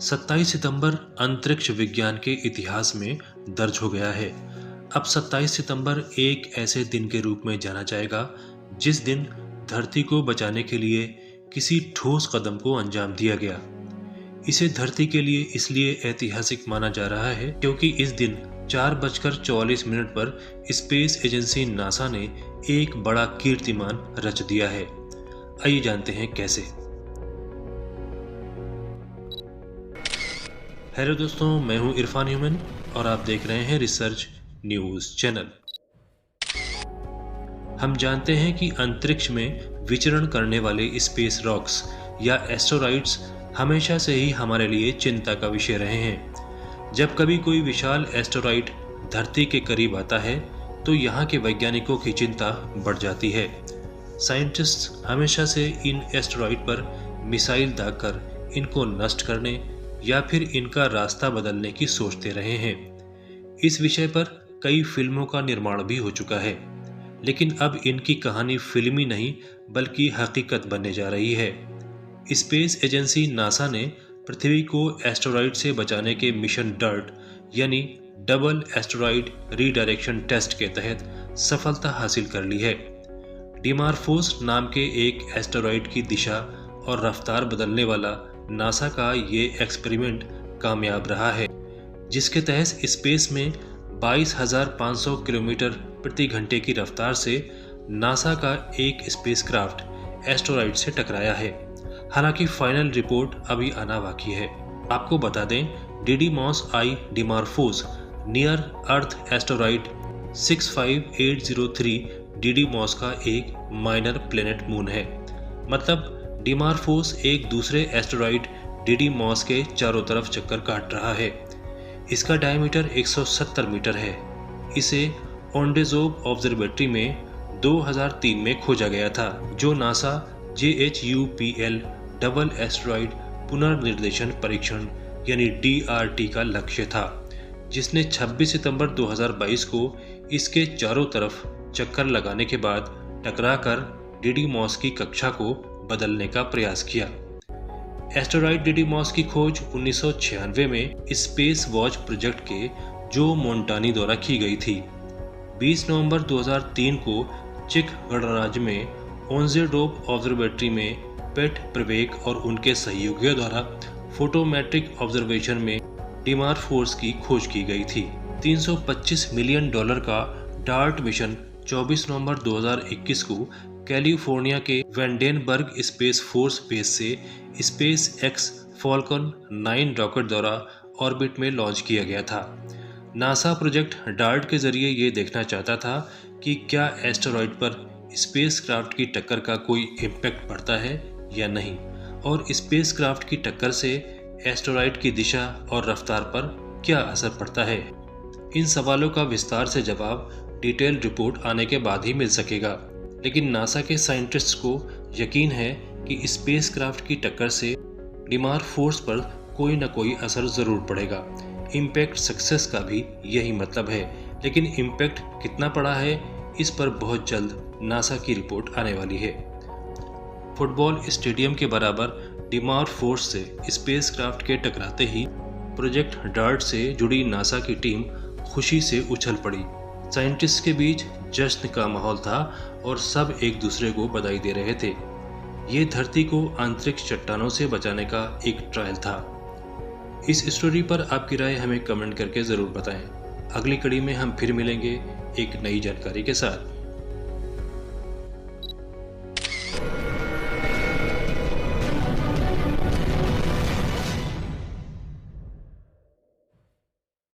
27 सितंबर अंतरिक्ष विज्ञान के इतिहास में दर्ज हो गया है। अब 27 सितंबर एक ऐसे दिन के रूप में जाना जाएगा जिस दिन धरती को बचाने के लिए किसी ठोस कदम को अंजाम दिया गया। इसे धरती के लिए इसलिए ऐतिहासिक माना जा रहा है क्योंकि इस दिन 4:44 पर स्पेस एजेंसी नासा ने एक बड़ा कीर्तिमान रच दिया है। आइए जानते हैं कैसे। हेलो दोस्तों, मैं हूं इरफान ह्यूमन और आप देख रहे हैं रिसर्च न्यूज चैनल। हम जानते हैं कि अंतरिक्ष में विचरण करने वाले स्पेस रॉक्स या एस्टेरॉइड्स हमेशा से ही हमारे लिए चिंता का विषय रहे हैं। जब कभी कोई विशाल एस्टेरॉइड धरती के करीब आता है तो यहाँ के वैज्ञानिकों की चिंता बढ़ जाती है। साइंटिस्ट हमेशा से इन एस्टेरॉइड पर मिसाइल दागकर इनको नष्ट करने या फिर इनका रास्ता बदलने की सोचते रहे हैं। इस विषय पर कई फिल्मों का निर्माण भी हो चुका है, लेकिन अब इनकी कहानी फिल्मी नहीं बल्कि हकीकत बनने जा रही है। स्पेस एजेंसी नासा ने पृथ्वी को एस्टेरॉइड से बचाने के मिशन डर्ट यानी डबल एस्टेरॉइड रीडायरेक्शन टेस्ट के तहत सफलता हासिल कर ली है। डिमार्फोस नाम के एक एस्टेरॉइड की दिशा और रफ्तार बदलने वाला नासा का ये एक्सपेरिमेंट कामयाब रहा है, जिसके तहत स्पेस में 22,500 किलोमीटर प्रति घंटे की रफ्तार से नासा का एक स्पेसक्राफ्ट एस्टेरॉइड से टकराया है। हालांकि फाइनल रिपोर्ट अभी आना बाकी है। आपको बता दें, डिडीमॉस आई डिमार्फोस नियर अर्थ एस्टेरॉइड 65803 डिडीमॉस का एक माइनर प्लेनेट मून है। मतलब डिमार्फोस एक दूसरे एस्टेरॉइड डिडीमॉस के चारों तरफ चक्कर काट रहा है। इसका डायमीटर 170 मीटर है। इसे ओंडेजोब ऑब्जर्वेटरी में 2003 में खोजा गया था, जो नासा JHUPL डबल एस्टेरॉइड पुनर्निर्देशन परीक्षण यानी DRT का लक्ष्य था, जिसने 26 सितंबर 2022 को इसके चारों तरफ चक्कर लगाने के बाद टकराकर डिडीमॉस की कक्षा को बदलने का प्रयास किया। एस्टेरॉइड डिडीमॉस की खोज 1996 में स्पेस वॉच प्रोजेक्ट के जो मोंटानी द्वारा की गई थी। 20 नवंबर 2003 को चेक गणराज्य में ओंजेडोब ऑब्जर्वेटरी में पेट प्रवेक और उनके सहयोगियों द्वारा फोटोमेट्रिक ऑब्जर्वेशन में डिमार्फोस की खोज की गई थी। $325 मिलियन का डार्ट मिशन 24 नवंबर 2021 को कैलिफोर्निया के वेंडेनबर्ग स्पेस फोर्स बेस से स्पेस एक्स फॉल्कन 9 रॉकेट द्वारा ऑर्बिट में लॉन्च किया गया था। नासा प्रोजेक्ट डार्ट के जरिए ये देखना चाहता था कि क्या एस्टेरॉइड पर स्पेसक्राफ्ट की टक्कर का कोई इम्पैक्ट पड़ता है या नहीं, और स्पेसक्राफ्ट की टक्कर से एस्टेरॉइड की दिशा और रफ्तार पर क्या असर पड़ता है। इन सवालों का विस्तार से जवाब डिटेल रिपोर्ट आने के बाद ही मिल सकेगा, लेकिन नासा के साइंटिस्ट्स को यकीन है कि स्पेसक्राफ्ट की टक्कर से डिमार्फोस पर कोई न कोई असर जरूर पड़ेगा। इम्पैक्ट सक्सेस का भी यही मतलब है, लेकिन इम्पैक्ट कितना पड़ा है इस पर बहुत जल्द नासा की रिपोर्ट आने वाली है। फुटबॉल स्टेडियम के बराबर डिमार्फोस से स्पेसक्राफ्ट के टकराते ही प्रोजेक्ट डार्ट से जुड़ी नासा की टीम खुशी से उछल पड़ी। साइंटिस्ट के बीच जश्न का माहौल था और सब एक दूसरे को बधाई दे रहे थे। ये धरती को अंतरिक्ष चट्टानों से बचाने का एक ट्रायल था। इस स्टोरी पर आपकी राय हमें कमेंट करके ज़रूर बताएं। अगली कड़ी में हम फिर मिलेंगे एक नई जानकारी के साथ।